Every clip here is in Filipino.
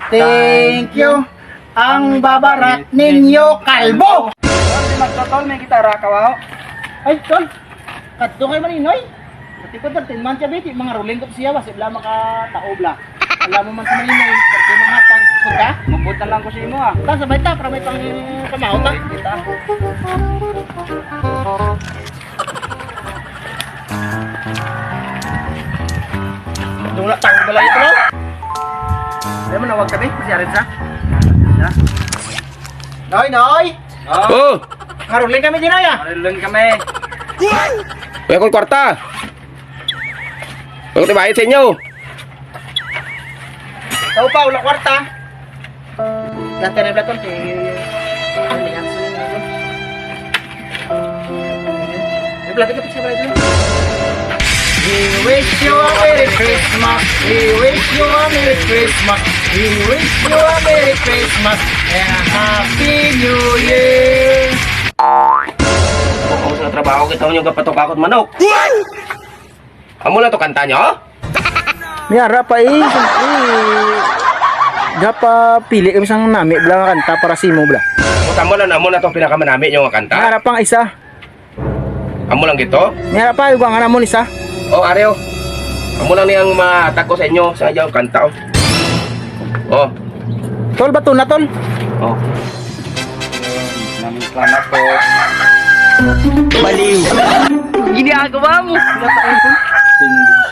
Thank you. Ang babarat ninyo, kalbo! Magtotol, may gitara ka, wow. Ay, tol. Kadto kay maninoy. Pati ko 13 months siya, biti. Mga ruling ko siya, basi bla makataobla. Alam mo man sa maninoy, kasi mga tangkod ka. Mabuta lang ko sa imo, ah. Ta, sabay ta, para may pang kamao ta. Kita. Dula tao bala ito, no? Ay, manawag kami, masyarin sa. Ya. Noy, noy! Oh, Nga ruling kami din, ya. Marilun kami. wala kong kwarta. Wala ko tibayad sa inyo. Ikaw pa, ulang kwarta. Dati na blaton, si... May blaton ka pa siya pala dito. We wish you a Merry Christmas. We wish you a Merry Christmas. We wish you a Merry Christmas and a Happy New Year. Ako sa trabaho kita nyo kapatok-akot manok. Amo lang to kanta nyo? Miyara pa Gapa pili kami sang nami bla nga kanta para simo bla. Amo na to pinakamanami nyo nga kanta. Miyara pang isa. Amo lang gito? Miyara pa yung nga namon isa. Oh, Areo. Amo lang niyang matako sa inyo sa inyo kanta. Oh. Tol ba to na tol? Oh. Namin salamat po. Baliw. Ginagawa mo.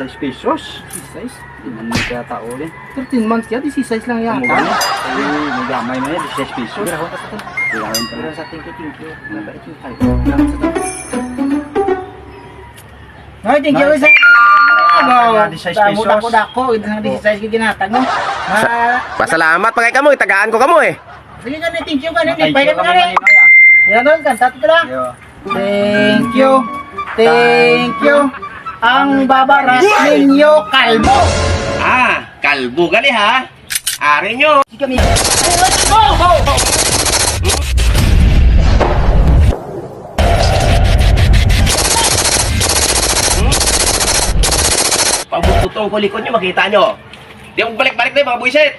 16 pesos. 16? Hindi man kaya tao rin. 13 months ya, 16 lang Ano yata. ba? Ay, may gamay na yan. 16 pesos. Birahon ka sa tol. Kailangan pa Pero lang. sa thank you. Nabait yung tayo. Salamat sa tol. Ay, thank you sa... Ah, 16 pesos. Dako, ito ng 16 giginatag mo. Pasalamat pa kay kamo, itagaan ko kamo eh. Sige ka na, thank you ka na. Thank Pwede you pa kami ka na. Maninoy, ah. Yan doon, kanta ito lang. Yo. Thank you. Thank you. Ang babarat ninyo, kalbo. Ah, kalbo gali ha. Ari nyo. Sige kami. Let's go! Pagmututong ko likod nyo, makita nyo. Di ako balik-balik na mga buisit.